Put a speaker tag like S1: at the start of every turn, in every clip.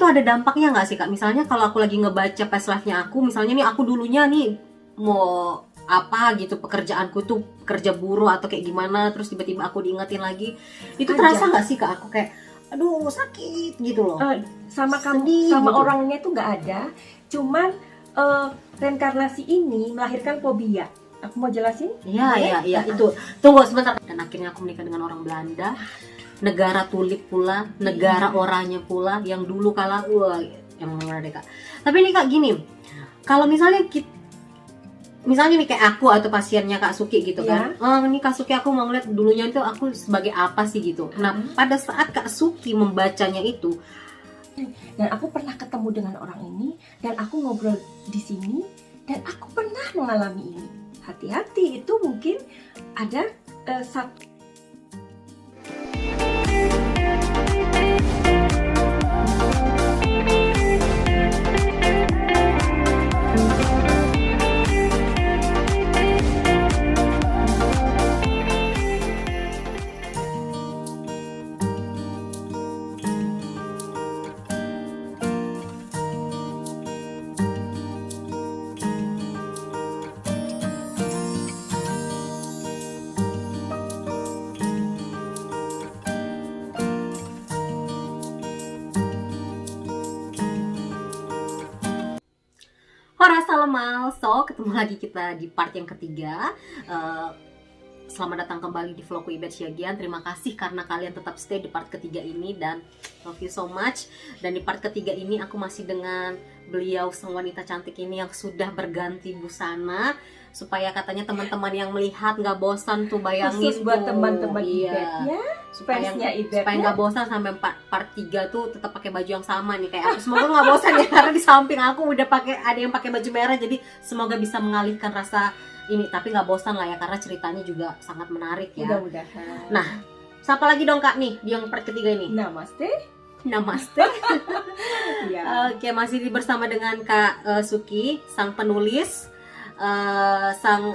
S1: ada dampaknya nggak sih Kak? Misalnya kalau aku lagi ngebaca past life-nya aku, misalnya nih aku dulunya nih mau apa gitu, pekerjaanku tuh kerja buruh atau kayak gimana, terus tiba-tiba aku diingetin lagi, itu terasa nggak sih Kak aku kayak aduh sakit gitu loh?
S2: Sama kamu,
S1: Sedih
S2: sama
S1: gitu.
S2: orangnya tuh nggak ada, cuman reinkarnasi ini melahirkan fobia. Aku mau jelasin?
S1: Iya itu. Tunggu sebentar. Dan akhirnya aku menikah dengan orang Belanda, negara tulip pula, negara oranye pula, yang dulu kala wah yang merdeka. Tapi ini Kak gini, kalau misalnya misalnya nih kayak aku atau pasiennya Kak Suki gitu kan, ini Kak Suki aku mau ngeliat dulunya itu aku sebagai apa sih gitu. Nah pada saat Kak Suki membacanya itu,
S2: dan aku pernah ketemu dengan orang ini, dan aku ngobrol di sini, dan aku pernah mengalami ini. Hati-hati, itu mungkin ada satu.
S1: hora salamal, so ketemu lagi kita di part yang ketiga. Selamat datang kembali di vlogku Ibet Syagian. Terima kasih karena kalian tetap stay di part ketiga ini dan love you so much. Dan di part ketiga ini aku masih dengan beliau sang wanita cantik ini yang sudah berganti busana, supaya katanya teman-teman yang melihat nggak bosan tuh, bayangin
S2: Khusus buat
S1: tuh.
S2: teman-teman
S1: Iya.
S2: Ibet ya,
S1: supaya
S2: Ibet
S1: supaya
S2: ya.
S1: nggak bosan sampai part 3 tuh tetap pakai baju yang sama nih kayak aku. Semoga nggak bosan ya, karena di samping aku udah ada yang pakai baju merah, jadi semoga bisa mengalihkan rasa ini, tapi nggak bosan lah ya karena ceritanya juga sangat menarik ya.
S2: Mudah-mudahan.
S1: Nah, siapa lagi dong Kak nih di yang part ketiga ini?
S2: Namaste.
S1: Namaste.
S2: Ya.
S1: Oke, masih bersama dengan Kak Suki, sang penulis, sang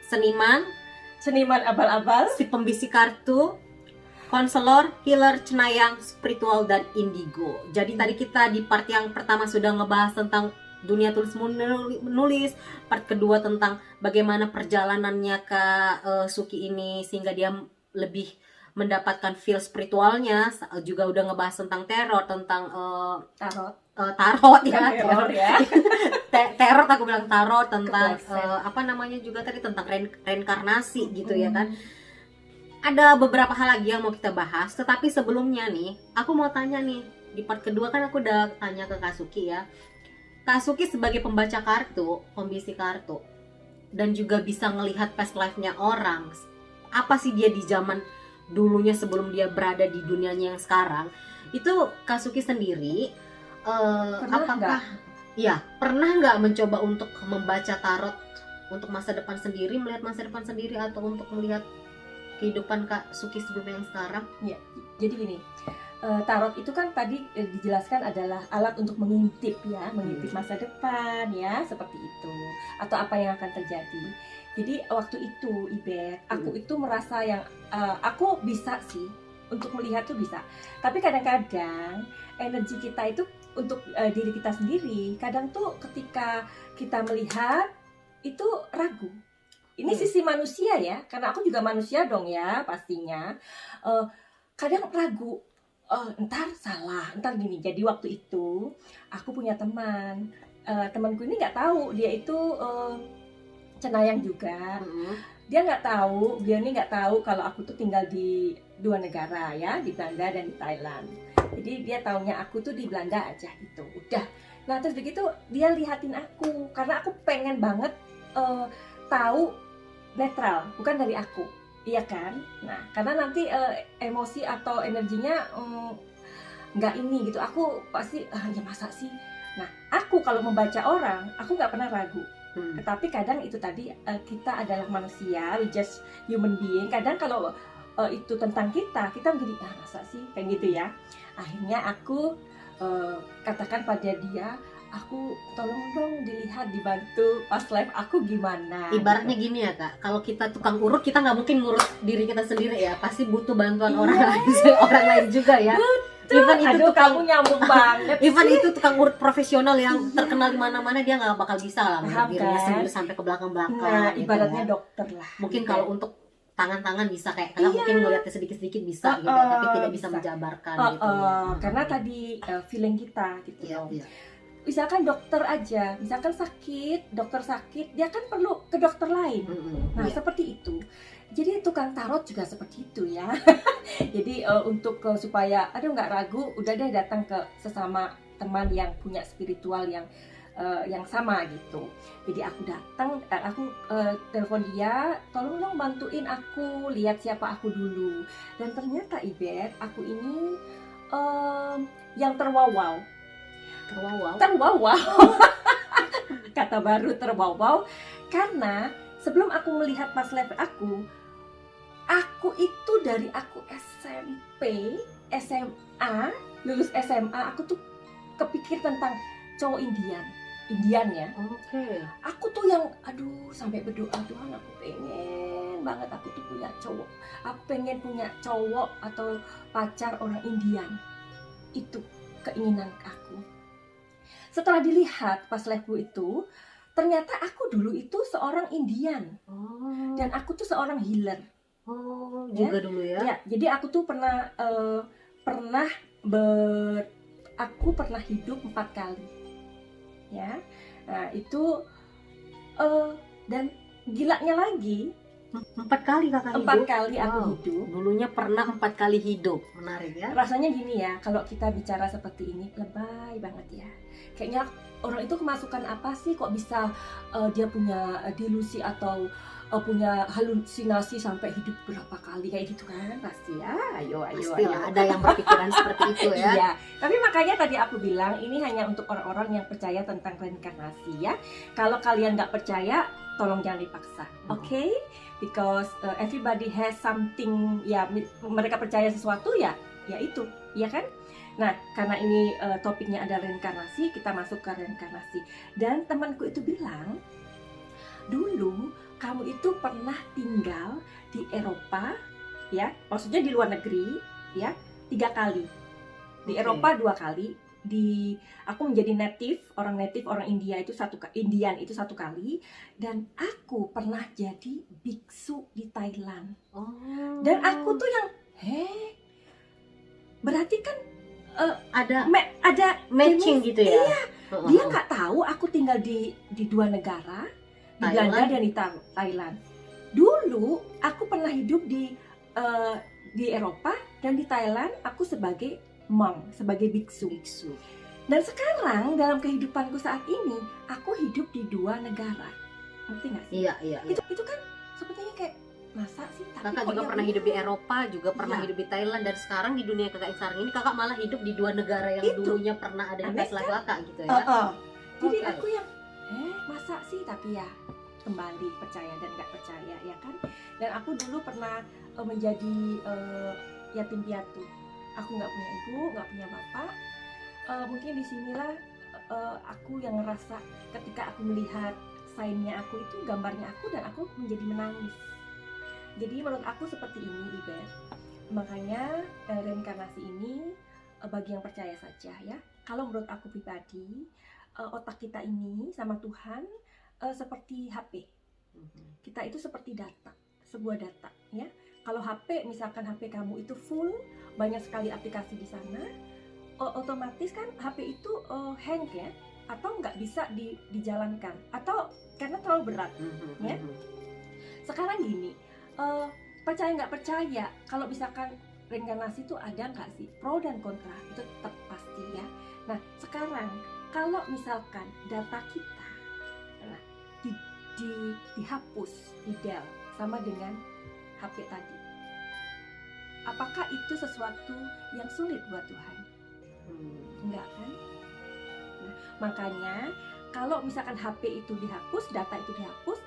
S1: seniman
S2: abal-abal,
S1: si pembisik kartu, konselor, healer, cenayang, spiritual, dan indigo. Jadi tadi kita di part yang pertama sudah ngebahas tentang dunia tulis menulis, part kedua tentang bagaimana perjalanannya Kak Suki ini sehingga dia lebih mendapatkan feel spiritualnya. Juga udah ngebahas tentang teror, tentang tarot ya,
S2: teror ya.
S1: teror aku bilang tarot, tentang apa namanya juga tadi tentang reinkarnasi gitu ya kan. Ada beberapa hal lagi yang mau kita bahas, tetapi sebelumnya nih aku mau tanya nih, di part kedua kan aku udah tanya ke Kak Suki ya. Kak Suki sebagai pembaca kartu, pembisik kartu, dan juga bisa ngelihat past life-nya orang, apa sih dia di zaman dulunya sebelum dia berada di dunianya yang sekarang, itu Kak Suki sendiri pernah nggak mencoba untuk membaca tarot untuk masa depan sendiri, melihat masa depan sendiri, atau untuk melihat kehidupan Kak Suki sebelum yang sekarang?
S2: Ya, jadi gini, tarot itu kan tadi dijelaskan adalah alat untuk mengintip ya, mengintip masa depan ya, seperti itu, atau apa yang akan terjadi. Jadi waktu itu Ibet, aku itu merasa yang aku bisa sih untuk melihat tuh bisa, tapi kadang-kadang energi kita itu untuk diri kita sendiri, kadang tuh ketika kita melihat itu ragu. Ini sisi manusia ya, karena aku juga manusia dong ya pastinya. Kadang ragu, ntar salah, ntar gini. Jadi waktu itu aku punya teman, temanku ini nggak tahu dia itu cenayang juga. Dia ini nggak tahu kalau aku tuh tinggal di 2 negara ya, di Belanda dan di Thailand. Jadi dia taunya aku tuh di Belanda aja gitu. Udah. Nah terus begitu dia lihatin aku, karena aku pengen banget tahu netral, bukan dari aku, iya kan? Nah, karena nanti emosi atau energinya nggak ini gitu, aku pasti ya masa sih. Nah, aku kalau membaca orang, aku nggak pernah ragu. Tetapi kadang itu tadi kita adalah manusia, we just human being. Kadang kalau itu tentang kita menjadi masa sih kayak gitu ya. Akhirnya aku katakan pada dia, aku tolong dong dilihat, dibantu past life aku gimana.
S1: Ibaratnya gitu. Gini ya Kak, kalau kita tukang urut, kita nggak mungkin ngurut diri kita sendiri ya, pasti butuh bantuan orang lain juga ya. Even itu
S2: Aduh,
S1: tukang,
S2: kamu nyambung banget
S1: even
S2: sih.
S1: itu tukang urut profesional yang
S2: Iya.
S1: terkenal di mana-mana, dia nggak bakal bisa lah
S2: Paham,
S1: dirinya
S2: kan?
S1: sendiri sampai ke belakang-belakang.
S2: Nah,
S1: gitu
S2: ibaratnya
S1: ya.
S2: dokter lah.
S1: Mungkin
S2: gitu.
S1: kalau untuk tangan-tangan bisa kayak kakak
S2: Iya.
S1: mungkin ngeliatnya sedikit-sedikit bisa gitu ya, tapi tidak bisa
S2: Bisa.
S1: menjabarkan gitu ya.
S2: Karena tadi feeling kita gitu
S1: Iya,
S2: loh.
S1: iya.
S2: Misalkan dokter aja, misalkan sakit, dokter sakit, dia kan perlu ke dokter lain. Nah,
S1: Iya.
S2: seperti itu. Jadi tukang tarot juga seperti itu ya. Jadi untuk supaya aduh nggak ragu, udah deh datang ke sesama teman yang punya spiritual yang sama gitu. Jadi aku datang, aku telepon dia, tolong dong bantuin aku lihat siapa aku dulu. Dan ternyata Ibet, aku ini yang terwawau. Terwawau. Kata baru terwawau karena sebelum aku melihat pas level aku itu dari aku SMP, SMA, lulus SMA, aku tuh kepikir tentang cowok Indian ya.
S1: Oke.
S2: Aku tuh yang aduh sampai berdoa, Tuhan aku pengen banget aku tuh punya cowok. Aku pengen punya cowok atau pacar orang Indian. Itu keinginan aku. Setelah dilihat pas live itu, ternyata aku dulu itu seorang Indian. Dan aku tuh seorang healer.
S1: Juga dulu ya.
S2: Ya, jadi aku tuh pernah aku pernah hidup 4 kali. Ya. Nah, itu dan gilanya lagi
S1: 4 kali kakak
S2: 4
S1: hidup.
S2: kali aku
S1: Wow.
S2: hidup.
S1: Dulunya pernah 4 kali hidup. Menarik ya.
S2: Rasanya gini ya, kalau kita bicara seperti ini lebay banget ya. Kayaknya orang itu kemasukan apa sih kok bisa dia punya delusi atau punya halusinasi sampai hidup berapa kali kayak gitu kan, pasti ya. Ayo.
S1: Pastilah ada yang berpikiran seperti itu ya.
S2: Iya, tapi makanya tadi aku bilang ini hanya untuk orang-orang yang percaya tentang reinkarnasi ya. Kalau kalian nggak percaya, tolong jangan dipaksa, oke? Because everybody has something, ya mereka percaya sesuatu ya itu, ya kan? Nah, karena ini topiknya ada reinkarnasi, kita masuk ke reinkarnasi. Dan temanku itu bilang, dulu kamu itu pernah tinggal di Eropa, ya, maksudnya di luar negeri, ya, 3 kali. Di Eropa 2 kali. Aku menjadi orang Indian itu 1 kali, dan aku pernah jadi biksu di Thailand. Dan aku tuh yang berarti kan
S1: ada
S2: jenis,
S1: matching gitu ya.
S2: Iya, dia nggak tahu aku tinggal di 2 negara, di Belanda dan di Thailand. Dulu aku pernah hidup di Eropa dan di Thailand aku sebagai mom, sebagai biksu. Dan sekarang dalam kehidupanku saat ini aku hidup di 2 negara. Ngerti nggak sih?
S1: Iya.
S2: Itu kan sepertinya kayak masa sih? Tapi
S1: Kakak
S2: kok
S1: juga
S2: ya
S1: pernah
S2: bener?
S1: hidup di Eropa, juga pernah
S2: Iya.
S1: hidup di Thailand, dan sekarang di dunia kakak yang sekarang ini kakak malah hidup di 2 negara yang
S2: Itu.
S1: dulunya pernah ada di
S2: Aneh
S1: past life kakak gitu ya.
S2: Jadi
S1: Oke.
S2: aku yang masa sih, tapi ya kembali percaya dan nggak percaya ya kan. Dan aku dulu pernah menjadi yatim piatu. Aku nggak punya ibu, nggak punya bapak. Mungkin disinilah aku yang ngerasa ketika aku melihat sign-nya aku itu, gambarnya aku, dan aku menjadi menangis. Jadi menurut aku seperti ini, Ibet. Makanya reinkarnasi ini bagi yang percaya saja ya. Kalau menurut aku pribadi, otak kita ini sama Tuhan seperti HP. Kita itu seperti data, sebuah data ya. Kalau HP, misalkan HP kamu itu full, banyak sekali aplikasi di sana, otomatis kan HP itu hang ya, atau nggak bisa dijalankan, atau karena terlalu berat. Ya. Sekarang gini, percaya nggak percaya, kalau misalkan reinkarnasi itu ada nggak sih pro dan kontra, itu tetap pasti ya. Nah sekarang kalau misalkan data kita dihapus, di-delete sama dengan HP tadi, apakah itu sesuatu yang sulit buat Tuhan? Enggak kan? Nah, makanya kalau misalkan HP itu dihapus, data itu dihapus,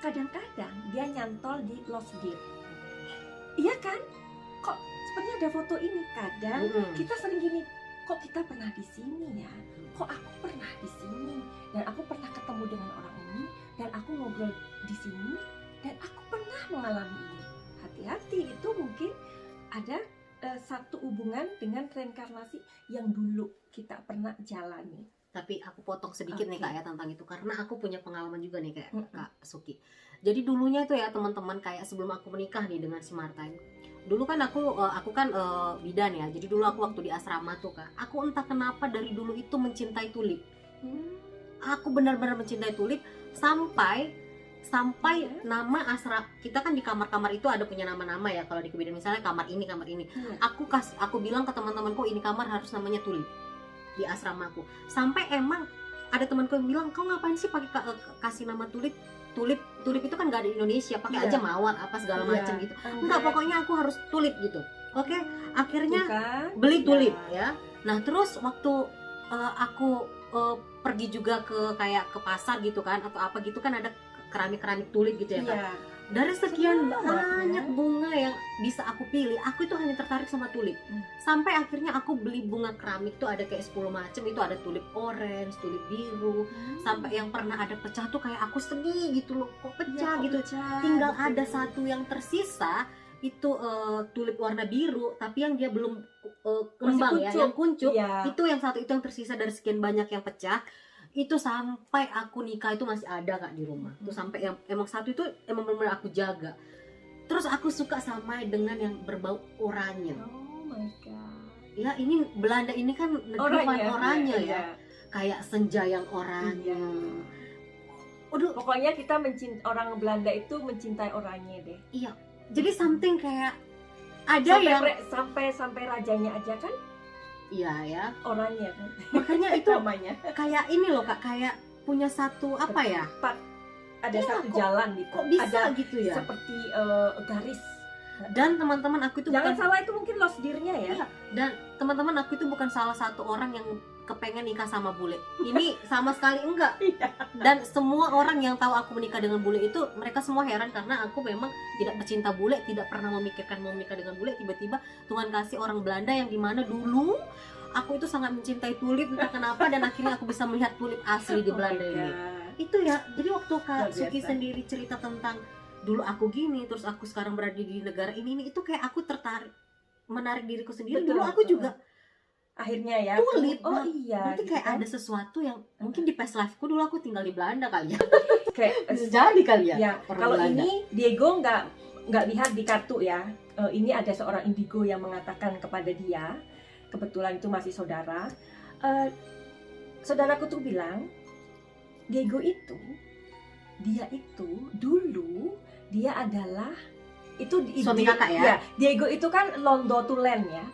S2: kadang-kadang dia nyantol di lost disk. Iya kan? Kok sepertinya ada foto ini. Kadang kita sering gini, kok kita pernah di sini ya? Kok aku pernah di sini? Dan aku pernah ketemu dengan orang ini, dan aku ngobrol di sini, dan aku pernah mengalami ini. Hati-hati, itu mungkin ada satu hubungan dengan reinkarnasi yang dulu kita pernah jalani.
S1: Tapi aku potong sedikit nih
S2: Oke.
S1: Kak ya tentang itu, karena aku punya pengalaman juga nih kayak
S2: Mm-mm.
S1: Kak Suki. Jadi dulunya itu ya teman-teman, kayak sebelum aku menikah nih dengan si Martin, dulu kan aku kan bidan ya. Jadi dulu aku waktu di asrama tuh Kak, aku entah kenapa dari dulu itu mencintai tulip. Aku benar-benar mencintai tulip sampai
S2: Iya.
S1: nama asrama kita kan di kamar-kamar itu ada punya nama-nama ya. Kalau di kebidan misalnya kamar ini.
S2: Iya.
S1: Aku bilang ke teman-temanku ini kamar harus namanya tulip di asramaku. Sampai emang ada temanku yang bilang, kau ngapain sih pakai kasih nama tulip itu kan nggak ada di Indonesia, pakai
S2: Iya.
S1: aja mawar apa segala
S2: Iya.
S1: macam gitu. Enggak, pokoknya aku harus tulip gitu. Oke, akhirnya
S2: Bukan?
S1: beli
S2: Iya.
S1: tulip ya. Nah terus waktu aku pergi juga ke kayak ke pasar gitu kan atau apa gitu kan, ada keramik tulip gitu ya kan.
S2: Iya.
S1: Dari sekian
S2: Senang
S1: banyak
S2: ya.
S1: bunga yang bisa aku pilih, aku itu hanya tertarik sama tulip. Sampai akhirnya aku beli bunga keramik tuh ada kayak 10 macam, itu ada tulip orange, tulip biru, sampai yang pernah ada pecah tuh kayak aku sedih gitu loh, kok pecah
S2: Iya,
S1: gitu.
S2: pecah,
S1: Tinggal
S2: betul.
S1: ada satu yang tersisa itu tulip warna biru, tapi yang dia belum kembang ya,
S2: kuncup.
S1: yang kuncup.
S2: Iya.
S1: Itu yang satu itu yang tersisa dari sekian banyak yang pecah. Itu sampai aku nikah itu masih ada Kak di rumah. Itu sampai yang emang satu itu emang benar-benar aku jaga. Terus aku suka sama dengan yang berbau oranye.
S2: Oh my god.
S1: Ya ini Belanda ini kan negeri oranye ya.
S2: Iya.
S1: Kayak senja yang oranye.
S2: Iya.
S1: Aduh,
S2: Pokoknya kita orang Belanda itu mencintai oranye deh.
S1: iya. Jadi something kayak ada yang
S2: sampai rajanya aja kan
S1: iya ya.
S2: oranye kan.
S1: Makanya itu
S2: namanya.
S1: kayak ini loh Kak, kayak punya satu apa ya?
S2: Ada
S1: Iya,
S2: satu
S1: kok-
S2: jalan gitu.
S1: Kok bisa
S2: Ada
S1: gitu ya?
S2: seperti garis.
S1: Dan teman-teman aku itu
S2: Jangan
S1: bukan
S2: salah, itu mungkin lost deer-nya ya.
S1: Iya. Dan teman-teman aku itu bukan salah satu orang yang kepengen nikah sama bule. Ini sama sekali enggak.
S2: Iya.
S1: Dan semua orang yang tahu aku menikah dengan bule itu, mereka semua heran karena aku memang tidak pecinta bule, tidak pernah memikirkan mau menikah dengan bule. Tiba-tiba Tuhan kasih orang Belanda yang dimana dulu aku itu sangat mencintai tulip entah kenapa, dan akhirnya aku bisa melihat tulip asli di Belanda ini. Itu ya. Jadi waktu Kak
S2: Luar
S1: Suki
S2: biasa.
S1: sendiri cerita tentang dulu aku gini, terus aku sekarang berada di negara ini itu kayak aku menarik diriku sendiri.
S2: Betul.
S1: Dulu aku juga
S2: Akhirnya ya.
S1: tulip.
S2: Oh iya.
S1: berarti
S2: gitu
S1: kayak
S2: kan.
S1: ada sesuatu yang mungkin di past life-ku dulu aku tinggal di Belanda kali ya.
S2: Kayak
S1: Bisa jadi kali ya.
S2: ya,
S1: orang
S2: kalau
S1: Belanda.
S2: ini Diego nggak lihat di kartu ya. Ini ada seorang indigo yang mengatakan kepada dia, kebetulan itu masih saudara. Saudaraku tuh bilang, Diego itu dulu dia adalah itu
S1: Suami kakak ya?
S2: Diego itu kan Londo Tulen ya.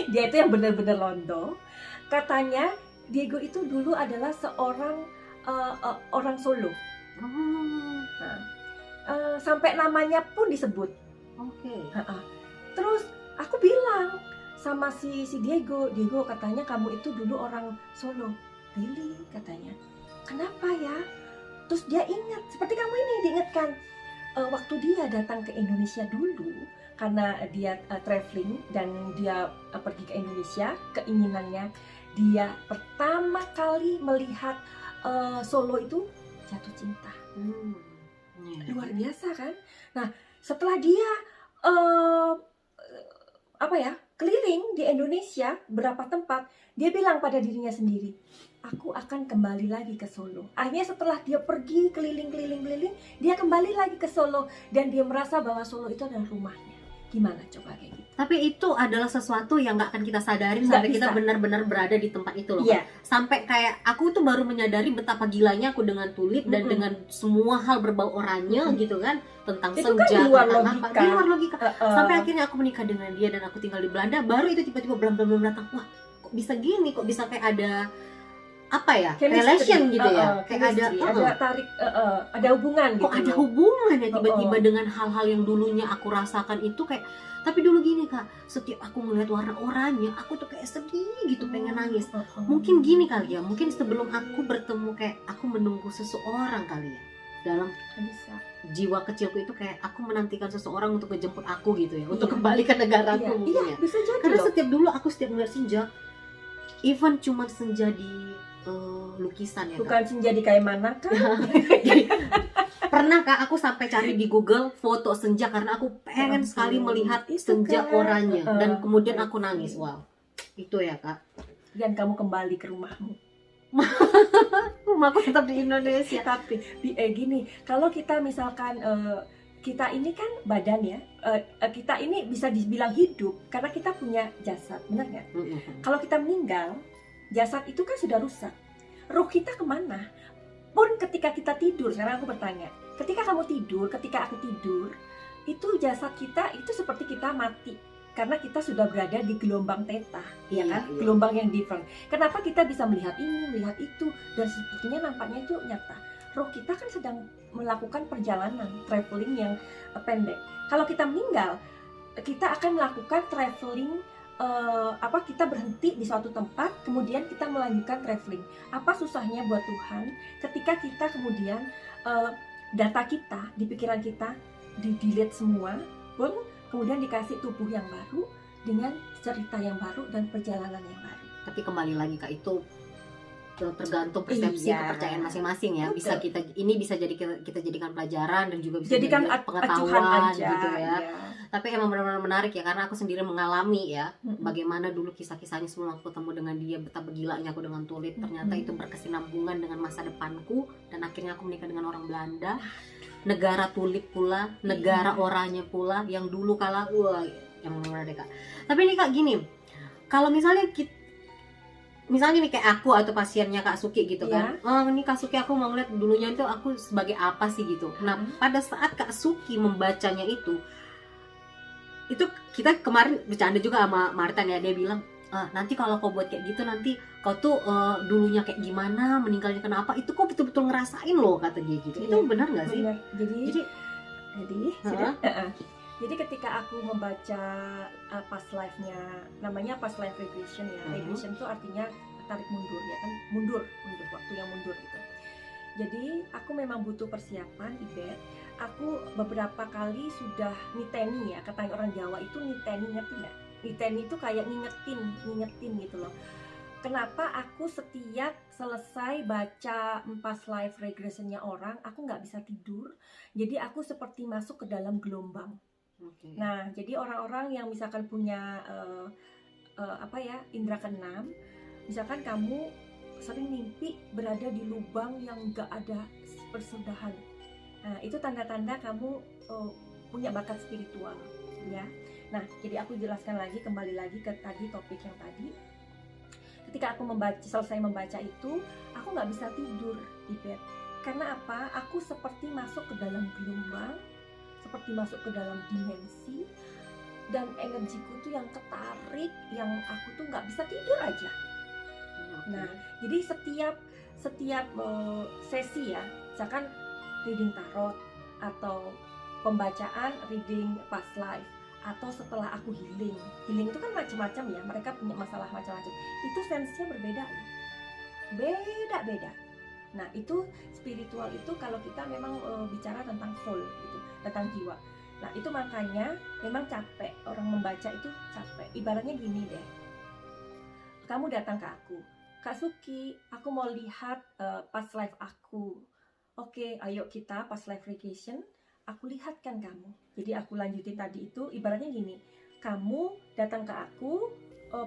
S2: Dia itu yang benar-benar Londo. Katanya Diego itu dulu adalah seorang orang Solo.
S1: Oh,
S2: Sampai namanya pun disebut.
S1: oke.
S2: Terus aku bilang sama si Diego katanya kamu itu dulu orang Solo. Really? Katanya. Kenapa ya? Terus dia ingat, seperti kamu ini diingatkan. Waktu dia datang ke Indonesia dulu, karena dia traveling dan dia pergi ke Indonesia, keinginannya dia pertama kali melihat Solo itu jatuh cinta. Luar biasa kan? Nah, setelah dia keliling di Indonesia berapa tempat, dia bilang pada dirinya sendiri, aku akan kembali lagi ke Solo. Akhirnya setelah dia pergi keliling, dia kembali lagi ke Solo dan dia merasa bahwa Solo itu adalah rumahnya. Gimana coba kayak gitu?
S1: Tapi itu adalah sesuatu yang nggak akan kita sadarin
S2: Nggak
S1: sampai kita
S2: bisa.
S1: benar-benar berada di tempat itu loh.
S2: Iya.
S1: Sampai kayak aku tuh baru menyadari betapa gilanya aku dengan tulip dan
S2: Mm-mm.
S1: dengan semua hal berbau oranye gitu kan, tentang
S2: Itu kan
S1: senja,
S2: di luar
S1: tentang
S2: logika.
S1: di luar logika. Sampai akhirnya aku menikah dengan dia dan aku tinggal di Belanda, baru itu tiba-tiba belum datang. Wah, kok bisa gini? Kok bisa kayak ada apa ya?
S2: Chemistry.
S1: Relation gitu ya. Kayak
S2: Chemistry. ada tarik, ada hubungan gitu.
S1: kok ada hubungan ya tiba-tiba
S2: Oh.
S1: dengan hal-hal yang dulunya aku rasakan itu kayak. Tapi dulu gini Kak, setiap aku ngeliat warna oranye, aku tuh kayak sedih gitu, pengen nangis. Mungkin gini kali ya, mungkin sebelum aku bertemu kayak aku menunggu seseorang kali ya. Dalam
S2: Bisa.
S1: jiwa kecilku itu kayak aku menantikan seseorang untuk menjemput aku gitu ya, untuk
S2: Iya.
S1: kembali ke negaraku
S2: Iya,
S1: mungkin ya.
S2: bisa jadi
S1: Karena
S2: loh.
S1: setiap ngeliat senja, even cuma senja di lukisan ya Kak.
S2: Bukan senja di kayak mana kan?
S1: Pernah Kak, aku sampai cari di Google foto senja karena aku pengen sekali melihat
S2: Itu
S1: senja
S2: kan.
S1: oranye, dan kemudian aku nangis. Wow, itu ya Kak.
S2: Dan kamu kembali ke rumahmu.
S1: Rumahku tetap di Indonesia.
S2: Tapi gini, kalau kita misalkan kita ini kan badan ya, kita ini bisa dibilang hidup karena kita punya jasad, benar nggak? Kalau kita meninggal, jasad itu kan sudah rusak. Ruh kita kemana? Pun ketika kita tidur, sekarang aku bertanya, ketika kamu tidur, ketika aku tidur, itu jasad kita itu seperti kita mati. Karena kita sudah berada di gelombang theta, ya kan?
S1: Iya.
S2: Gelombang yang different. Kenapa kita bisa melihat ini, melihat itu, dan sepertinya nampaknya itu nyata. Roh kita kan sedang melakukan perjalanan, traveling yang pendek. Kalau kita meninggal, kita akan melakukan traveling, kita berhenti di suatu tempat, kemudian kita melanjutkan traveling. Apa susahnya buat Tuhan ketika kita kemudian data kita, di pikiran kita, di-delete semua, kemudian dikasih tubuh yang baru dengan cerita yang baru dan perjalanan yang baru.
S1: Tapi kembali lagi Kak, itu tergantung persepsi, kepercayaan masing-masing ya. Bisa bisa jadi kita jadikan pelajaran dan juga bisa
S2: jadikan
S1: jadi pengetahuan
S2: aja,
S1: gitu ya. Tapi emang benar-benar menarik ya, karena aku sendiri mengalami ya bagaimana dulu kisah-kisahnya sebelum aku ketemu dengan dia, betapa gilanya aku dengan Tulip. Ternyata itu berkesinambungan dengan masa depanku, dan akhirnya aku menikah dengan orang Belanda. Negara Tulip pula, negara oranye pula, yang dulu kala yang benar-benar deh Kak. Tapi ini Kak gini, kalau misalnya nih kayak aku atau pasiennya Kak Suki gitu kan, ini Kak Suki aku mau ngeliat dulunya itu aku sebagai apa sih gitu. Nah pada saat Kak Suki membacanya itu kita kemarin bercanda juga sama Martin ya, dia bilang nanti kalau kau buat kayak gitu nanti kau tuh dulunya kayak gimana, meninggalnya kenapa, itu kok betul-betul ngerasain loh, kata dia gitu. Itu benar nggak sih?
S2: Benar. Jadi ketika aku membaca past life-nya, namanya past life regression ya. Regression itu artinya tarik mundur ya kan, mundur waktu yang mundur gitu. Jadi aku memang butuh persiapan, Ibet. Aku beberapa kali sudah niteni ya, kata orang Jawa itu niteni, ngerti nggak? Niteni itu kayak ngingetin gitu loh. Kenapa aku setiap selesai baca past life regressionnya orang, aku nggak bisa tidur. Jadi aku seperti masuk ke dalam gelombang. Nah, jadi orang-orang yang misalkan punya indera keenam, misalkan kamu sering mimpi berada di lubang yang nggak ada persudahan. Nah, itu tanda-tanda kamu punya bakat spiritual, ya. Nah, jadi aku jelaskan lagi, kembali lagi ke tadi topik yang tadi. Ketika aku selesai membaca itu, aku nggak bisa tidur di bed. Karena apa? Aku seperti masuk ke dalam gelombang, seperti masuk ke dalam dimensi, dan energiku tuh yang ketarik, yang aku tuh nggak bisa tidur aja. Nah, jadi setiap sesi ya, misalkan reading tarot atau pembacaan reading past life, atau setelah aku healing itu kan macam-macam ya, mereka punya masalah macam-macam, itu sensinya berbeda, beda-beda. Nah, itu spiritual itu kalau kita memang bicara tentang soul gitu, tentang jiwa. Nah, itu makanya memang capek, orang membaca itu capek. Ibaratnya gini deh, kamu datang ke aku, Kak Suki, aku mau lihat past life aku. Oke, ayo kita past life regression, aku lihatkan kamu. Jadi aku lanjutin tadi itu, ibaratnya gini, kamu datang ke aku,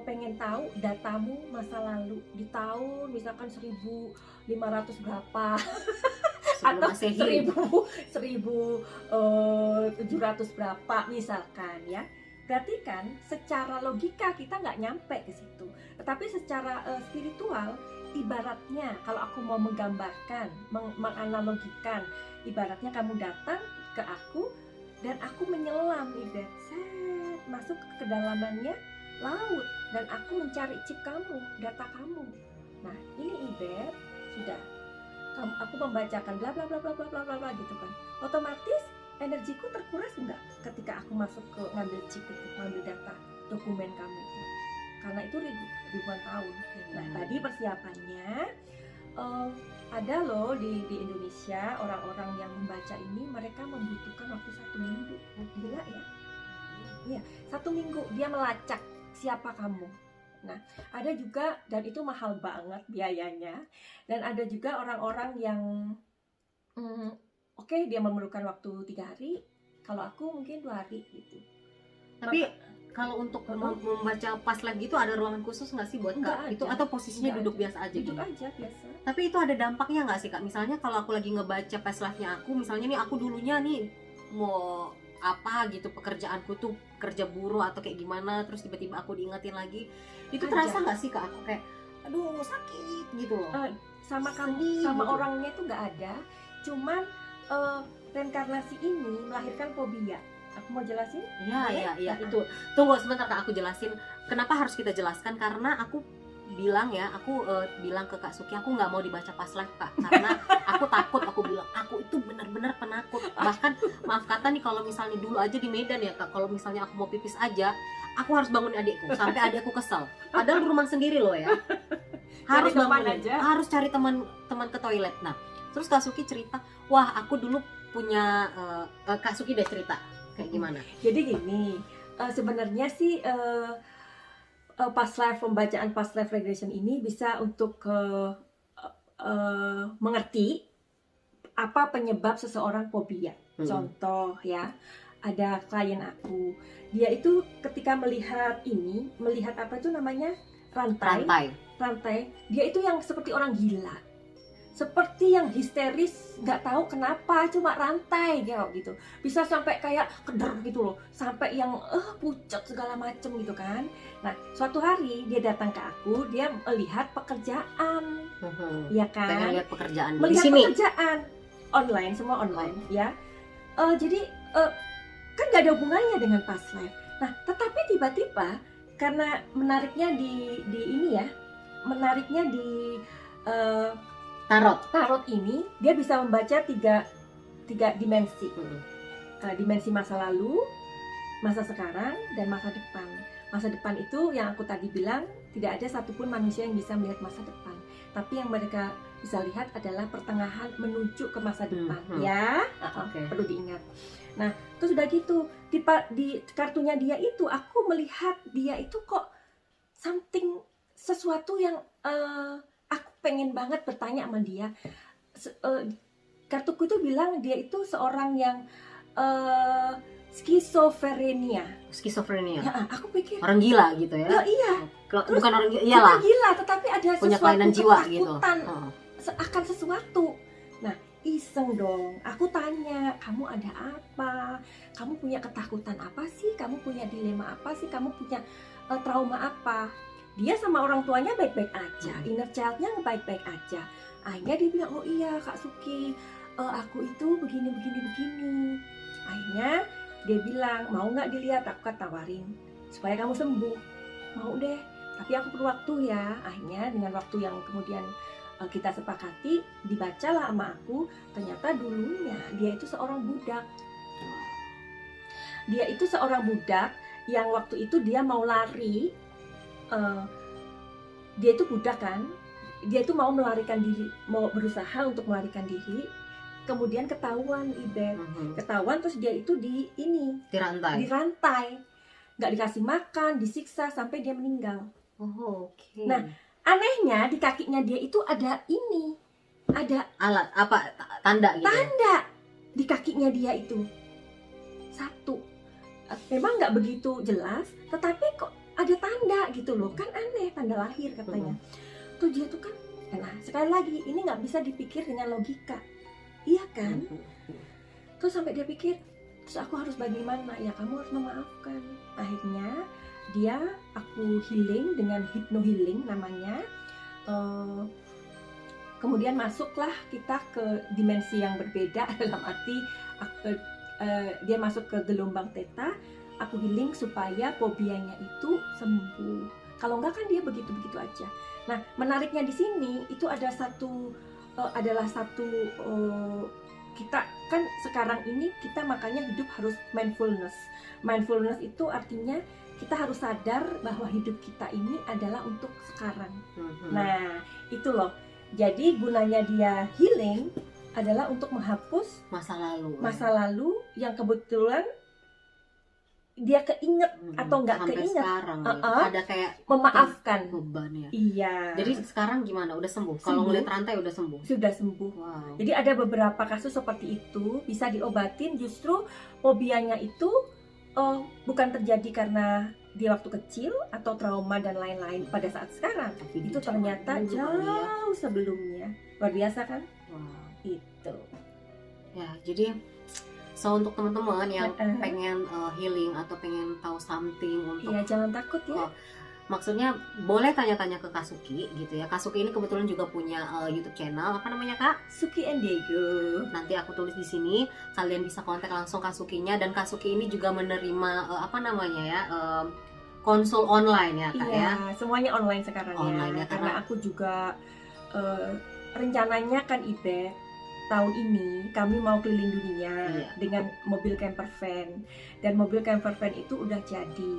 S2: pengen tahu datamu masa lalu di tahun misalkan 1500 berapa atau 1700 berapa misalkan ya. Berarti kan secara logika kita nggak nyampe ke situ, tetapi secara spiritual, ibaratnya kalau aku mau menggambarkan, menganalogikan, ibaratnya kamu datang ke aku dan aku menyelam Ibet, masuk ke kedalamannya laut, dan aku mencari chip kamu, data kamu. Nah, ini Ibet sudah aku membacakan bla bla bla bla bla bla bla gitu kan. Otomatis energiku terkuras enggak ketika aku masuk ke ngambil chip itu, ngambil data dokumen kamu itu. Karena itu ribuan tahun. Nah, tadi persiapannya ada loh di Indonesia orang-orang yang membaca ini, mereka membutuhkan waktu 1 minggu. Gila ya? Iya, 1 minggu dia melacak siapa kamu. Nah, ada juga, dan itu mahal banget biayanya. Dan ada juga orang-orang yang oke, dia memerlukan waktu 3 hari, kalau aku mungkin 2 hari gitu.
S1: Tapi kalau untuk membaca past life gitu ada ruangan khusus nggak sih buat
S2: Nggak
S1: Kak? Itu
S2: ada.
S1: atau posisinya
S2: Nggak
S1: duduk
S2: ada.
S1: biasa aja
S2: Duduk
S1: gitu?
S2: aja biasa.
S1: Tapi itu ada dampaknya nggak sih Kak? Misalnya kalau aku lagi ngebaca past life-nya aku, misalnya nih aku dulunya nih mau apa gitu, pekerjaanku tuh kerja buruh atau kayak gimana, terus tiba-tiba aku diingetin lagi, itu
S2: Ada.
S1: terasa nggak sih Kak aku kayak aduh sakit gitu loh?
S2: Sama kamu,
S1: Sedih
S2: sama
S1: gitu.
S2: orangnya itu nggak ada. Cuman reinkarnasi ini melahirkan fobia. Aku mau jelasin?
S1: Iya,
S2: Boleh?
S1: itu. Tunggu sebentar Kak, aku jelasin. Kenapa harus kita jelaskan? Karena aku bilang ya, aku bilang ke Kak Suki, aku nggak mau dibaca past life Kak, karena aku takut. Aku bilang aku itu benar-benar penakut. Bahkan maaf kata nih, kalau misalnya dulu aja di Medan ya Kak, kalau misalnya aku mau pipis aja, aku harus bangun adikku sampai adikku kesel. Padahal di rumah sendiri loh ya. Harus
S2: Cari teman
S1: bangunin,
S2: aja.
S1: harus cari teman ke toilet. Nah, terus Kak Suki cerita, wah aku dulu punya Kak Suki udah cerita kayak gimana?
S2: Jadi gini, sebenarnya sih past life, pembacaan past life regression ini bisa untuk mengerti apa penyebab seseorang fobia. Contoh ya, ada klien aku, dia itu ketika melihat apa itu namanya, rantai, dia itu yang seperti orang gila, seperti yang histeris, nggak tahu kenapa, cuma rantai gitu, bisa sampai kayak keder gitu loh, sampai yang pucat segala macem gitu kan. Nah, suatu hari dia datang ke aku, dia melihat pekerjaan, ya kan?
S1: Pengen lihat pekerjaan di
S2: Melihat
S1: sini.
S2: pekerjaan online, semua online ya. Jadi kan nggak ada hubungannya dengan past life. Nah, tetapi tiba-tiba karena menariknya di ini ya, menariknya di tarot ini, dia bisa membaca tiga dimensi. Dimensi masa lalu, masa sekarang, dan masa depan. Masa depan itu yang aku tadi bilang, tidak ada satupun manusia yang bisa melihat masa depan. Tapi yang mereka bisa lihat adalah pertengahan menuju ke masa depan. Ya, perlu diingat. Nah, terus udah gitu, di kartunya dia itu, aku melihat dia itu kok sesuatu yang aku pengen banget bertanya sama dia. Kartuku itu bilang dia itu seorang yang skizofrenia. Ya, aku pikir
S1: orang gila gitu ya.
S2: Iya.
S1: Bukan orang gila, iyalah.
S2: Bukan gila, tetapi ada
S1: punya
S2: sesuatu
S1: kelainan jiwa gitu.
S2: Akan sesuatu. Nah, iseng dong. Aku tanya, kamu ada apa? Kamu punya ketakutan apa sih? Kamu punya dilema apa sih? Kamu punya trauma apa? Dia sama orang tuanya baik-baik aja, inner child-nya baik-baik aja. Akhirnya dia bilang, oh iya Kak Suki, aku itu begini. Akhirnya dia bilang, mau nggak dilihat? Aku kan tawarin supaya kamu sembuh. Mau deh, tapi aku perlu waktu ya. Akhirnya dengan waktu yang kemudian kita sepakati, dibacalah sama aku. Ternyata dulunya dia itu seorang budak. Dia itu seorang budak yang waktu itu dia mau lari. Dia itu budak kan, dia itu mau melarikan diri, mau berusaha untuk melarikan diri, kemudian ketahuan ketahuan, terus dia itu dirantai, nggak dikasih makan, disiksa sampai dia meninggal. Nah, anehnya di kakinya dia itu ada
S1: alat apa, tanda gitu.
S2: Tanda di kakinya dia itu satu, memang nggak begitu jelas, tetapi kok ada tanda gitu loh, kan aneh, tanda lahir katanya. Tuh dia tuh kan, nah sekali lagi ini nggak bisa dipikir dengan logika, iya kan? Terus sampai dia pikir, terus aku harus bagaimana? Ya kamu harus memaafkan. Akhirnya aku healing dengan hypno healing namanya. Kemudian masuklah kita ke dimensi yang berbeda, dalam arti dia masuk ke gelombang theta. Aku healing supaya fobianya itu sembuh. Kalau enggak kan dia begitu-begitu aja. Nah, menariknya di sini itu adalah satu kita kan sekarang ini kita makanya hidup harus mindfulness. Mindfulness itu artinya kita harus sadar bahwa hidup kita ini adalah untuk sekarang. Nah, itu loh. Jadi gunanya dia healing adalah untuk menghapus
S1: masa lalu
S2: yang kebetulan dia keinget atau nggak
S1: sampai
S2: keinget,
S1: sekarang gitu. Ada kayak
S2: memaafkan.
S1: beban ya.
S2: Iya.
S1: Jadi sekarang gimana? Udah sembuh? Kalau ngeliat rantai udah sembuh?
S2: Sudah sembuh.
S1: Wow.
S2: Jadi ada beberapa kasus seperti itu bisa diobatin, justru fobianya itu bukan terjadi karena dia waktu kecil atau trauma dan lain-lain pada saat sekarang.
S1: Tapi
S2: Itu ternyata jauh sebelumnya. Luar biasa kan?
S1: Wow.
S2: Itu.
S1: Ya, jadi untuk teman-teman yang pengen healing atau pengen tahu something untuk
S2: Iya, jangan takut ya.
S1: maksudnya boleh tanya-tanya ke Kasuki gitu ya. Kasuki ini kebetulan juga punya YouTube channel, apa namanya Kak?
S2: Suki and Diego.
S1: Nanti aku tulis di sini, kalian bisa kontak langsung Kasukinya, dan Kasuki ini juga menerima apa namanya ya, konsul online ya Kak ya.
S2: Semuanya online sekarang
S1: Online ya,
S2: karena aku juga rencananya kan Ibe tahun ini kami mau keliling dunia dengan mobil camper van, dan mobil camper van itu udah jadi.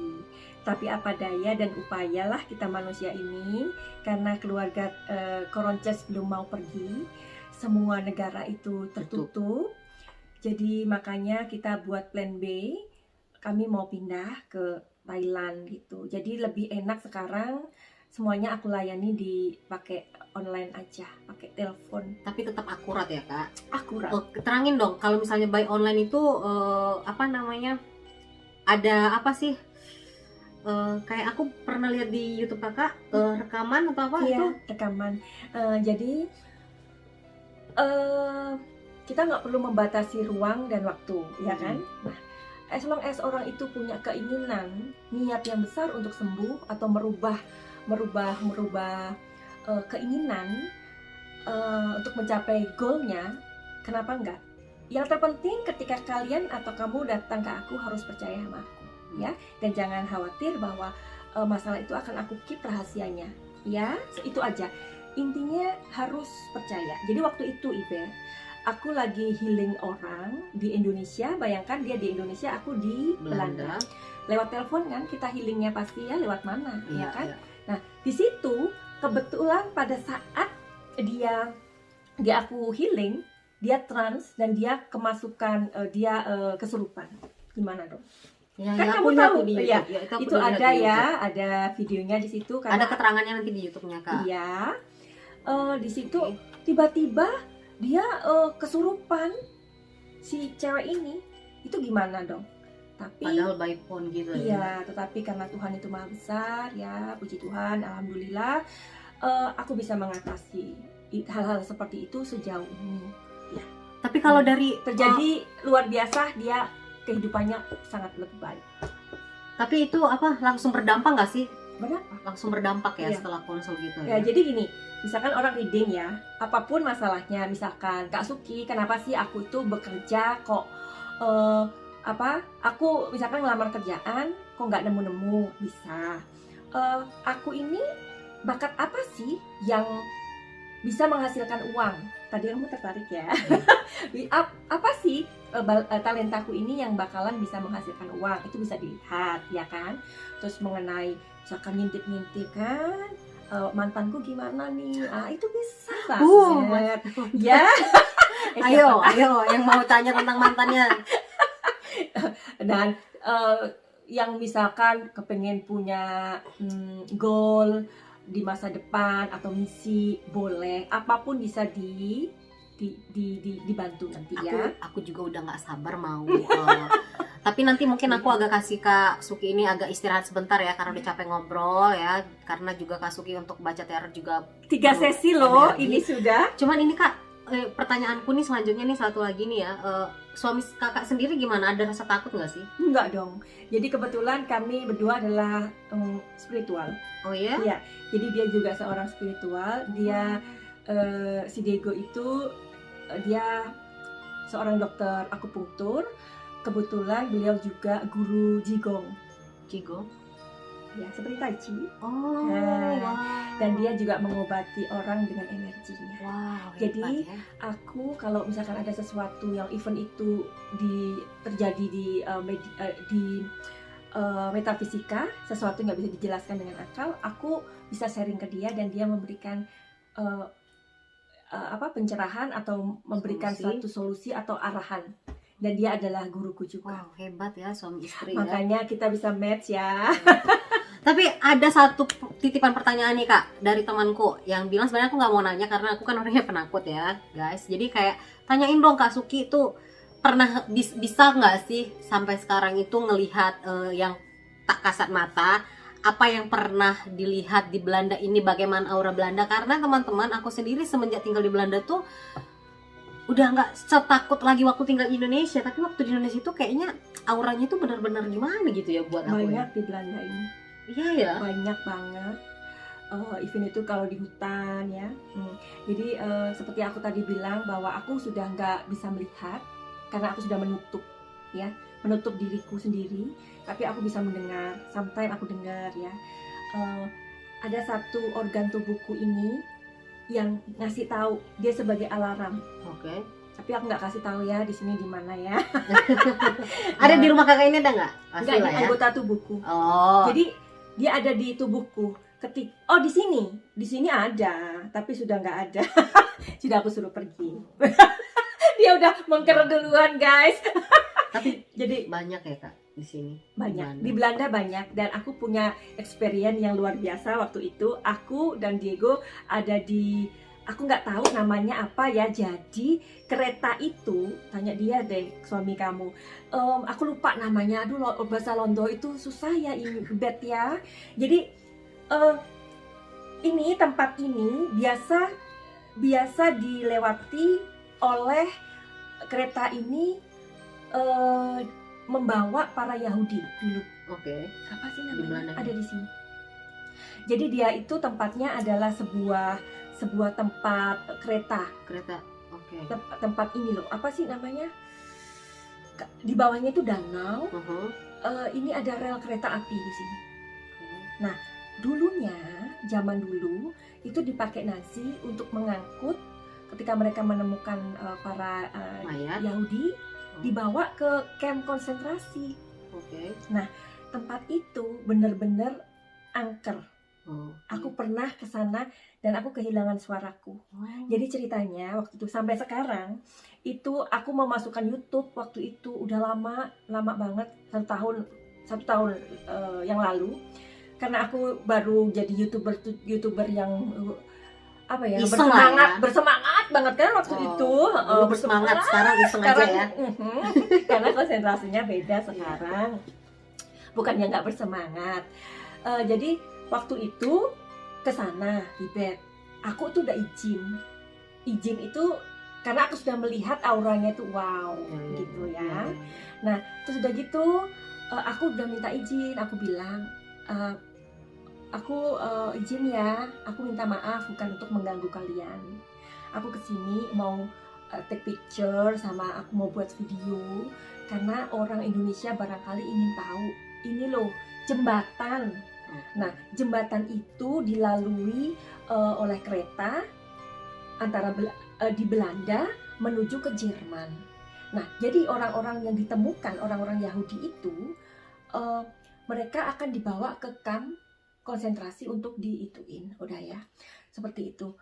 S2: Tapi apa daya dan upayalah kita manusia ini, karena keluarga Koronces belum mau pergi, semua negara itu tertutup. Jadi makanya kita buat plan B, kami mau pindah ke Thailand gitu. Jadi lebih enak sekarang semuanya aku layani dipakai online aja, pakai telepon.
S1: Tapi tetap akurat ya Kak?
S2: Akurat.
S1: Terangin dong, kalau misalnya by online itu apa namanya, ada apa sih? Kayak aku pernah lihat di YouTube Kakak, rekaman atau apa itu?
S2: Rekaman. Jadi kita nggak perlu membatasi ruang dan waktu, ya kan? Nah, as long as orang itu punya keinginan, niat yang besar untuk sembuh atau merubah keinginan untuk mencapai goalnya, kenapa enggak? Yang terpenting ketika kalian atau kamu datang ke aku harus percaya sama aku, ya, dan jangan khawatir bahwa masalah itu akan aku keep rahasianya, ya, itu aja. Intinya harus percaya. Jadi waktu itu Ibe, aku lagi healing orang di Indonesia, bayangkan dia di Indonesia, aku di Belanda. Lewat telepon kan kita healingnya pasti ya, lewat mana, ya kan? Nah, di situ kebetulan pada saat dia aku healing, dia trans dan dia kemasukan kesurupan. Gimana dong?
S1: Ya,
S2: kan
S1: ya,
S2: kamu tahu
S1: ya,
S2: itu ada ya, ada videonya di situ.
S1: Ada keterangannya nanti di YouTube-nya Kak.
S2: Iya. Di situ tiba-tiba dia kesurupan si cewek ini. Itu gimana dong? Tapi
S1: padahal by phone gitu ya.
S2: Iya, tetapi karena Tuhan itu maha besar ya, puji Tuhan, alhamdulillah, aku bisa mengatasi hal-hal seperti itu sejauh ini. Ya.
S1: Tapi kalau dari
S2: terjadi luar biasa, dia kehidupannya sangat lebih baik.
S1: Tapi itu apa langsung berdampak nggak sih?
S2: Berdampak.
S1: Langsung berdampak ya setelah konsul gitu ya.
S2: Ya, jadi gini, misalkan orang reading ya, apapun masalahnya, misalkan Kak Suki, kenapa sih aku itu bekerja kok aku misalkan ngelamar kerjaan kok nggak nemu-nemu, bisa. Aku ini bakat apa sih yang bisa menghasilkan uang? Tadi kamu tertarik ya. Apa sih talentaku ini yang bakalan bisa menghasilkan uang? Itu bisa dilihat ya kan. Terus mengenai misalkan ngintip-ngintip kan, mantanku gimana nih? Itu bisa banget. Ya.
S1: Ayo yang mau tanya tentang mantannya.
S2: Dan yang misalkan kepengen punya goal di masa depan atau misi, boleh, apapun bisa dibantu nanti ya.
S1: Aku juga udah nggak sabar mau. Tapi nanti mungkin aku agak kasih Kak Suki ini agak istirahat sebentar ya, karena udah capek ngobrol ya. Karena juga Kak Suki untuk baca tarot juga
S2: 3 sesi loh ini sudah.
S1: Cuman ini Kak, pertanyaanku nih selanjutnya nih satu lagi nih ya, suami Kakak sendiri gimana? Ada rasa takut nggak sih?
S2: Enggak dong. Jadi kebetulan kami berdua adalah spiritual.
S1: Oh ya?
S2: Iya. Jadi dia juga seorang spiritual. Dia si Diego itu dia seorang dokter akupunktur. Kebetulan beliau juga guru Qigong. Ya, seperti Tai Chi.
S1: Oh,
S2: wow. Dan dia juga mengobati orang dengan energinya.
S1: Wow,
S2: jadi
S1: ya.
S2: Aku kalau misalkan ada sesuatu yang event itu terjadi di metafisika, sesuatu nggak bisa dijelaskan dengan akal, aku bisa sharing ke dia dan dia memberikan pencerahan atau memberikan suatu solusi atau arahan. dan dia adalah guruku juga.
S1: Wow, hebat ya suami istri ya.
S2: Makanya kita bisa match ya.
S1: Tapi ada satu titipan pertanyaan nih Kak dari temanku yang bilang sebenarnya aku nggak mau nanya karena aku kan orangnya penakut ya guys. Jadi kayak tanyain dong Kak Suki itu pernah bisa nggak sih sampai sekarang itu ngelihat yang tak kasat mata, apa yang pernah dilihat di Belanda ini, bagaimana aura Belanda? Karena teman-teman aku sendiri semenjak tinggal di Belanda tuh udah nggak setakut lagi waktu tinggal di Indonesia, tapi waktu di Indonesia itu kayaknya auranya itu benar-benar gimana gitu ya buat aku ya.
S2: Banyak di Belanda ini.
S1: Iya ya.
S2: Banyak banget. Even itu kalau di hutan ya. Jadi seperti aku tadi bilang bahwa aku sudah nggak bisa melihat karena aku sudah menutup diriku sendiri. Tapi aku bisa mendengar. Sometimes aku dengar ya. Ada satu organ tubuhku ini yang ngasih tahu dia sebagai alarm.
S1: Oke.
S2: Tapi aku nggak kasih tahu ya di sini di mana ya.
S1: Ada di rumah kakak ini ada nggak? Pasti
S2: Nggak,
S1: lah
S2: di
S1: ya.
S2: anggota tubuhku.
S1: Oh.
S2: Jadi dia ada di tubuhku. Di sini ada, tapi sudah nggak ada. Sudah aku suruh pergi. Dia udah mengker duluan guys.
S1: Tapi
S2: Jadi
S1: banyak ya Kak di sini.
S2: banyak di Belanda banyak, dan aku punya experience yang luar biasa waktu itu. Aku dan Diego ada di, aku nggak tahu namanya apa ya. Jadi kereta itu, tanya dia deh suami kamu. Aku lupa namanya. Aduh, bahasa Londo itu susah ya bet ya. Jadi ini tempat ini biasa dilewati oleh kereta ini, membawa para Yahudi dulu.
S1: Oke.
S2: Apa sih
S1: Di
S2: namanya?
S1: mana?
S2: Ada di sini. Jadi dia itu tempatnya adalah sebuah tempat kereta.
S1: Oke.
S2: Tempat ini loh. Apa sih namanya? Di bawahnya itu danau. Ini ada rel kereta api di sini. Dulunya, zaman dulu itu dipakai Nazi untuk mengangkut ketika mereka menemukan para
S1: Mayat.
S2: Yahudi, dibawa ke kamp konsentrasi.
S1: Oke.
S2: Tempat itu benar-benar angker.
S1: Oh.
S2: Aku pernah ke sana dan aku kehilangan suaraku. Jadi ceritanya waktu itu sampai sekarang itu aku memasukkan YouTube waktu itu udah lama banget, satu tahun yang lalu, karena aku baru jadi youtuber yang apa ya,
S1: Iseng lah ya.
S2: bersemangat banget kan waktu itu.
S1: Bersemangat, sekarang iseng aja ya.
S2: Karena konsentrasinya beda sekarang, bukannya nggak bersemangat. Jadi waktu itu ke sana di bed, aku tuh udah izin itu karena aku sudah melihat auranya itu wow gitu ya. Terus udah gitu aku udah minta izin, aku bilang aku izin ya, aku minta maaf bukan untuk mengganggu kalian. Aku kesini mau take picture sama aku mau buat video karena orang Indonesia barangkali ingin tahu ini loh jembatan. Nah, jembatan itu dilalui oleh kereta antara di Belanda menuju ke Jerman. Nah, jadi orang-orang yang ditemukan, orang-orang Yahudi itu mereka akan dibawa ke kamp konsentrasi untuk diituin, udah ya, seperti itu.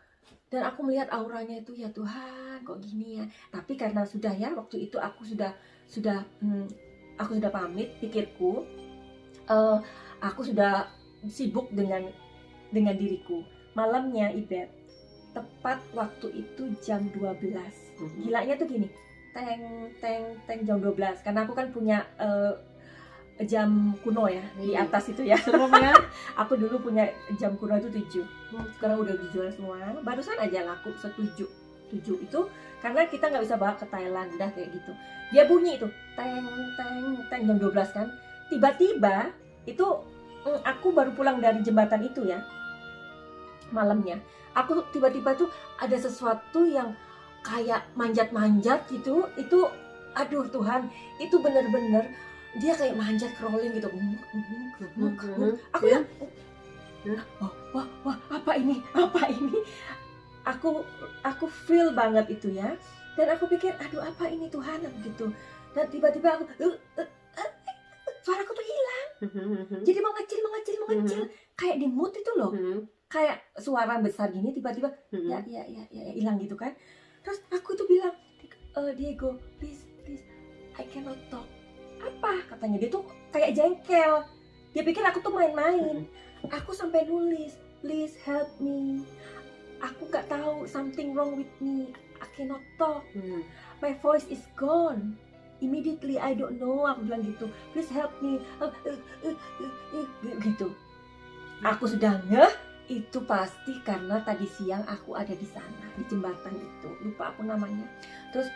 S2: Dan aku melihat auranya itu, ya Tuhan, kok gini ya. Tapi karena sudah ya, waktu itu aku sudah pamit, pikirku, aku sudah sibuk dengan diriku. Malamnya Ibet, tepat waktu itu jam 12. Gilanya tuh gini, teng jam 12. Karena aku kan punya jam kuno ya di atas itu ya. Sebelumnya aku dulu punya jam kuno itu 7. Sekarang udah dijual semua. Barusan aja laku 7 itu karena kita nggak bisa bawa ke Thailand, udah kayak gitu. Dia bunyi itu teng jam 12 kan. Tiba-tiba itu aku baru pulang dari jembatan itu ya. Malamnya aku tiba-tiba tuh ada sesuatu yang kayak manjat-manjat gitu. Itu aduh Tuhan, itu bener-bener dia kayak manjat crawling gitu. Aku yang wah apa ini aku feel banget itu ya. Dan aku pikir aduh apa ini Tuhan gitu. Dan tiba-tiba aku suaraku tuh hilang. Jadi mengecil kayak di mood itu loh. Kayak suara besar gini tiba-tiba ya hilang gitu kan. Terus aku tuh bilang, Diego please I cannot talk. Apa katanya, dia tuh kayak jengkel, dia pikir aku tuh main-main. Aku sampai nulis, please help me, aku gak tahu, something wrong with me, I cannot talk, my voice is gone immediately, I don't know, aku bilang gitu, please help me, gitu. Aku sudah ngeh, itu pasti karena tadi siang aku ada di sana, di jembatan itu, lupa aku namanya. Terus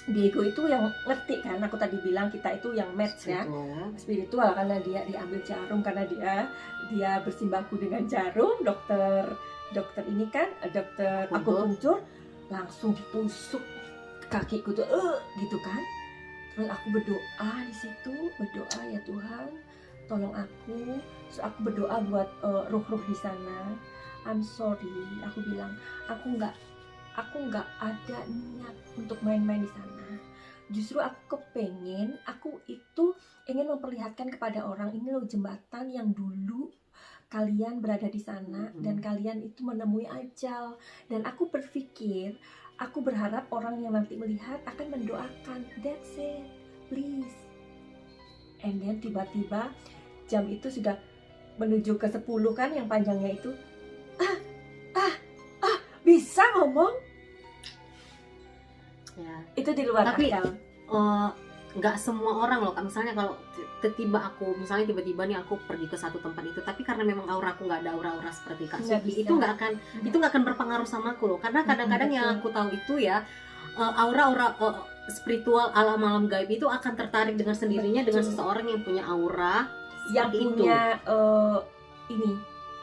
S2: Diego itu yang ngerti kan, aku tadi bilang kita itu yang match ya, spiritual, karena dia diambil jarum, karena dia bersimbaku dengan jarum. Dokter ini kan, dokter akupunktur, langsung ditusuk kakiku tuh, gitu kan. Terus aku berdoa di situ, berdoa, ya Tuhan, tolong aku. Terus aku berdoa buat ruh-ruh di sana. I'm sorry, aku bilang, aku nggak ada niat untuk main-main di sana. Justru aku kepengen, aku itu ingin memperlihatkan kepada orang, ini loh jembatan yang dulu kalian berada di sana dan kalian itu menemui ajal. Dan aku berpikir, aku berharap orang yang nanti melihat akan mendoakan, that's it, please. And then tiba-tiba jam itu sudah menuju ke 10 kan, yang panjangnya itu, bisa ngomong
S1: ya.
S2: Itu di luar
S1: Tapi
S2: akal.
S1: nggak semua orang loh, misalnya kalau tiba-tiba nih aku pergi ke satu tempat itu, tapi karena memang aura aku nggak ada aura-aura seperti Kak Suki, itu nggak akan berpengaruh sama aku loh, karena kadang-kadang yang aku tahu itu ya, aura-aura spiritual, alam-alam gaib itu akan tertarik dengan sendirinya dengan seseorang yang punya aura
S2: yang punya ini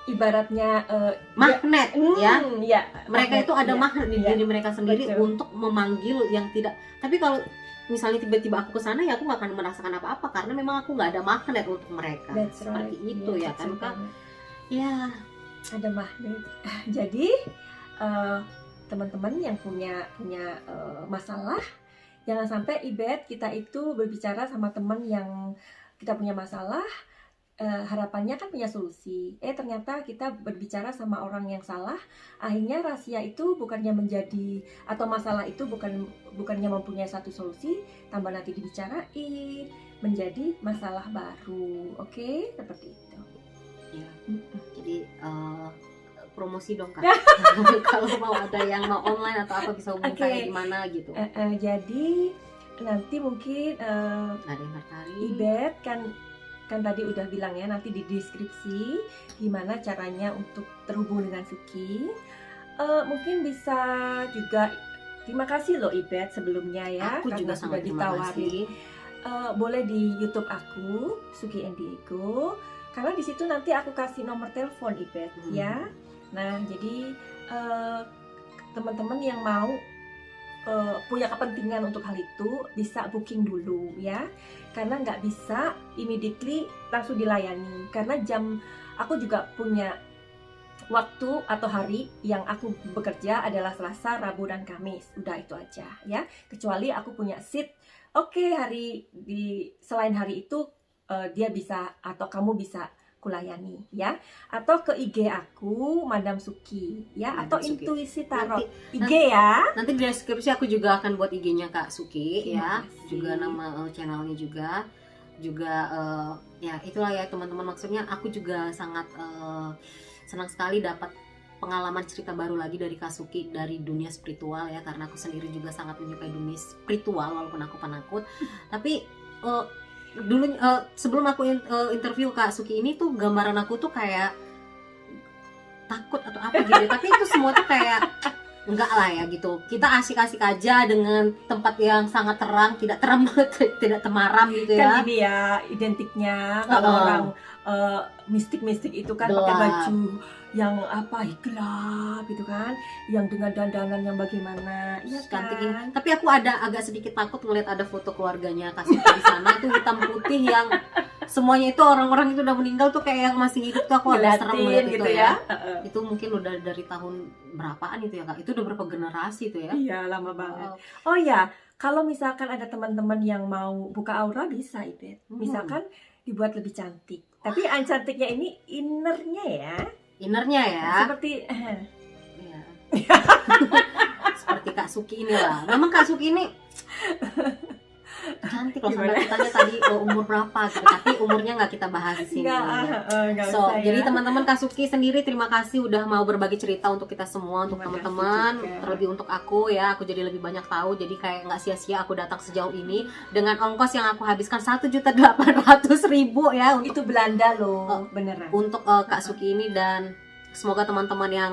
S2: ibaratnya
S1: magnet ya. Mereka
S2: magnet,
S1: itu ada magnet di diri mereka sendiri. Betul. Untuk memanggil yang tidak. Tapi kalau misalnya tiba-tiba aku ke sana, ya aku nggak akan merasakan apa-apa karena memang aku nggak ada magnet untuk mereka. Seperti itu ya kan Kak. Ya,
S2: ada magnet. Jadi teman-teman yang punya masalah, jangan sampai Ibet kita itu berbicara sama teman yang kita punya masalah, harapannya kan punya solusi. Ternyata kita berbicara sama orang yang salah, akhirnya rahasia itu bukannya menjadi, atau masalah itu bukannya mempunyai satu solusi, tambah nanti dibicarain menjadi masalah baru. Oke, seperti itu.
S1: Ya. Jadi promosi dong Kak. Kalau mau ada yang mau online atau apa bisa hubungi saya di mana gitu.
S2: Jadi nanti mungkin
S1: ada yang tertarik.
S2: Ibet kan tadi udah bilang ya, nanti di deskripsi gimana caranya untuk terhubung dengan Suki. Mungkin bisa juga, terima kasih loh Ibet sebelumnya ya,
S1: aku
S2: karena
S1: juga
S2: sudah ditawari. Boleh di YouTube aku, Suki and Diego, karena di situ nanti aku kasih nomor telepon Ibet ya. Nah, jadi teman-teman yang mau punya kepentingan untuk hal itu bisa booking dulu ya, karena nggak bisa immediately langsung dilayani, karena aku juga punya waktu atau hari yang aku bekerja adalah Selasa, Rabu, dan Kamis. Udah itu aja ya, kecuali aku punya seat. Oke, selain hari itu dia bisa atau kamu bisa kulayani ya, atau ke IG aku Madam Suki ya, atau Suki. Intuisi Tarot IG ya.
S1: Nanti di deskripsi aku juga akan buat IG-nya Kak Suki ya, juga nama channelnya juga ya itulah ya teman-teman, maksudnya aku juga sangat senang sekali dapat pengalaman cerita baru lagi dari Kak Suki dari dunia spiritual ya, karena aku sendiri juga sangat menyukai dunia spiritual walaupun aku penakut. Tapi dulu sebelum aku interview Kak Suki ini tuh gambaran aku tuh kayak takut atau apa gitu, tapi itu semua tuh kayak enggak lah ya gitu, kita asik-asik aja dengan tempat yang sangat terang, tidak temaram gitu ya.
S2: Kan ini ya identiknya kalau orang mistik-mistik itu kan pakai baju yang gelap gitu kan, yang dengan dandanan yang bagaimana ya
S1: cantik
S2: kan?
S1: Ini. Tapi aku agak sedikit takut ngeliat ada foto keluarganya Kak Suki di sana itu hitam putih yang semuanya itu orang-orang itu udah meninggal tuh kayak yang masih hidup tuh, aku agak serem ngeliat gitu ya. Itu mungkin udah dari tahun berapaan itu ya Kak? Itu udah berapa generasi itu ya?
S2: Iya, lama banget. Oh ya, kalau misalkan ada teman-teman yang mau buka aura bisa Ibet. Misalkan dibuat lebih cantik. Tapi cantiknya ini innernya ya.
S1: Innernya ya.
S2: Seperti
S1: iya. Seperti Kak Suki ini lah. Memang Kak Suki ini cantik loh, sampai aku tanya tadi umur berapa gitu, tapi umurnya nggak kita bahas di sini.
S2: Nggak
S1: So,
S2: usah,
S1: jadi
S2: ya.
S1: teman-teman Kasuki sendiri terima kasih udah mau berbagi cerita untuk kita semua, untuk
S2: Terima kasih
S1: teman-teman,
S2: juga.
S1: terlebih untuk aku ya, aku jadi lebih banyak tahu, jadi kayak nggak sia-sia aku datang sejauh ini dengan ongkos yang aku habiskan 1.800.000 ya untuk
S2: Itu Belanda loh, beneran.
S1: untuk Kak Suki ini, dan semoga teman-teman yang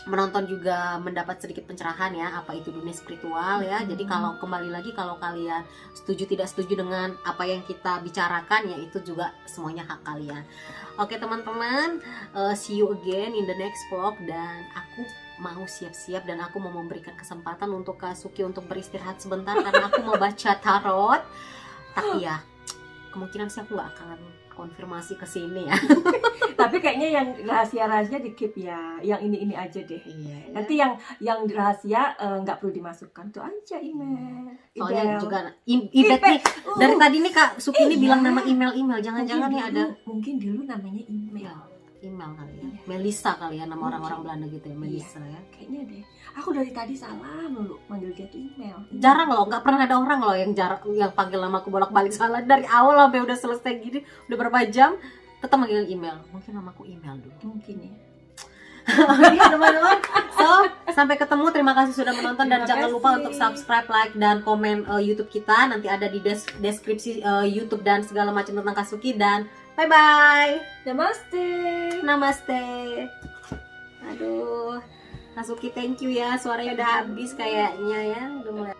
S1: menonton juga mendapat sedikit pencerahan ya apa itu dunia spiritual ya. Jadi kalau kembali lagi, kalau kalian setuju tidak setuju dengan apa yang kita bicarakan ya itu juga semuanya hak kalian. Oke teman-teman, see you again in the next vlog, dan aku mau siap-siap dan aku mau memberikan kesempatan untuk Kak Suki untuk beristirahat sebentar karena aku mau baca tarot. Tapi ya kemungkinan sih aku nggak akan konfirmasi ke sini ya.
S2: Tapi kayaknya yang rahasia-rahasia di keep ya, yang ini aja deh.
S1: Iya.
S2: Nanti yang rahasia nggak perlu dimasukkan tuh aja email.
S1: Soalnya
S2: Email.
S1: juga Ibet nih dari tadi nih Kak Suki ini bilang
S2: iya.
S1: nama email jangan-jangan nih ada
S2: mungkin dulu namanya email.
S1: email kali ya.
S2: Iya.
S1: Melisa kali ya, nama
S2: Mungkin.
S1: orang-orang Belanda gitu ya, Melisa ya.
S2: Kayaknya deh. Aku dari tadi salah mulu manggil dia tuh email.
S1: Jarang loh, nggak pernah ada orang loh yang panggil nama aku bolak-balik salah dari awal sampai udah selesai gini, udah berapa jam tetap manggil email. Mungkin namaku email dulu.
S2: Mungkin ya.
S1: Oke teman-teman, so sampai ketemu, terima kasih sudah menonton dan
S2: Terima
S1: jangan lupa
S2: kasih.
S1: untuk subscribe, like dan komen YouTube kita. Nanti ada di deskripsi YouTube dan segala macam tentang Kasuki, dan bye bye.
S2: Namaste.
S1: Namaste. Aduh, Kasuki thank you ya, suaranya udah habis kayaknya ya, udah mulai